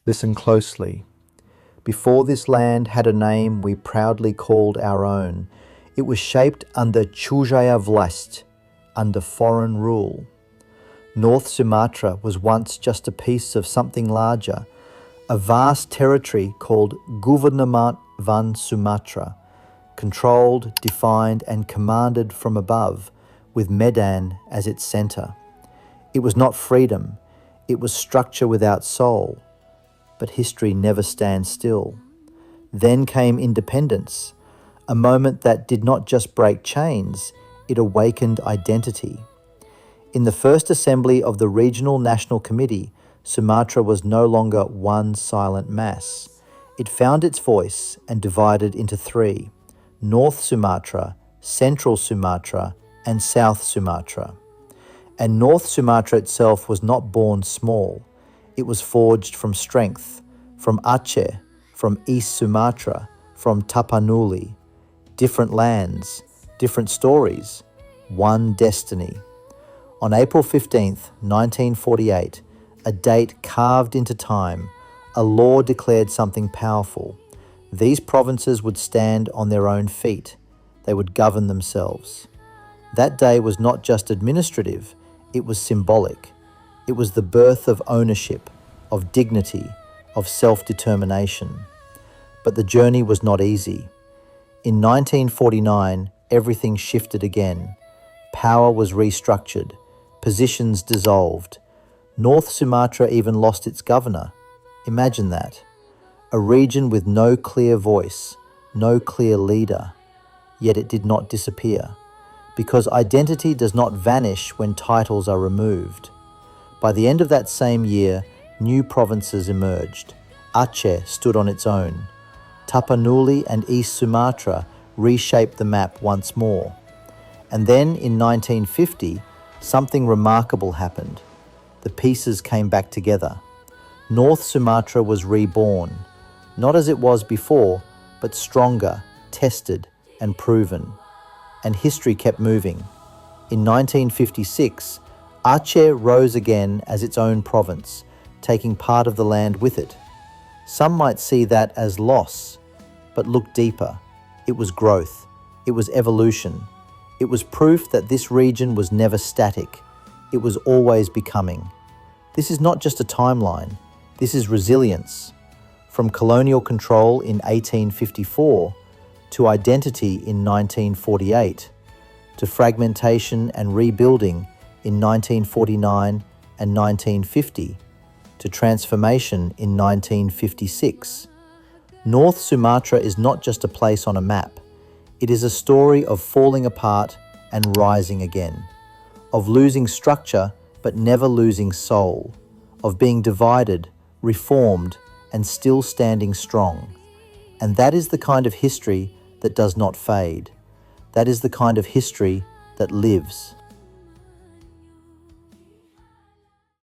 Listen closely. Before this land had a name we proudly called our own, it was shaped under Чужая власть, under foreign rule. North Sumatra was once just a piece of something larger, a vast territory called Gouvernement van Sumatra, controlled, defined and commanded from above, with Medan as its centre. It was not freedom, it was structure without soul. But history never stands still. Then came independence, a moment that did not just break chains, it awakened identity. In the first assembly of the Regional National Committee, Sumatra was no longer one silent mass. It found its voice and divided into three: North Sumatra, Central Sumatra, and South Sumatra. And North Sumatra itself was not born small. It was forged from strength, from Aceh, from East Sumatra, from Tapanuli. Different lands, different stories, one destiny. On April 15th, 1948, a date carved into time, a law declared something powerful. These provinces would stand on their own feet. They would govern themselves. That day was not just administrative, it was symbolic. It was the birth of ownership, of dignity, of self-determination. But the journey was not easy. In 1949, everything shifted again. Power was restructured, positions dissolved. North Sumatra even lost its governor. Imagine that. A region with no clear voice, no clear leader. Yet it did not disappear, because identity does not vanish when titles are removed. By the end of that same year, new provinces emerged. Aceh stood on its own. Tapanuli and East Sumatra reshaped the map once more. And then in 1950, something remarkable happened. The pieces came back together. North Sumatra was reborn, not as it was before, but stronger, tested, and proven. And history kept moving. In 1956, Aceh rose again as its own province, taking part of the land with it. Some might see that as loss, but look deeper. It was growth. It was evolution. It was proof that this region was never static. It was always becoming. This is not just a timeline. This is resilience. From colonial control in 1854 to identity in 1948, to fragmentation and rebuilding in 1949 and 1950, to transformation in 1956. North Sumatra is not just a place on a map. It is a story of falling apart and rising again, of losing structure but never losing soul, of being divided, reformed, and still standing strong. And that is the kind of history that does not fade. That is the kind of history that lives.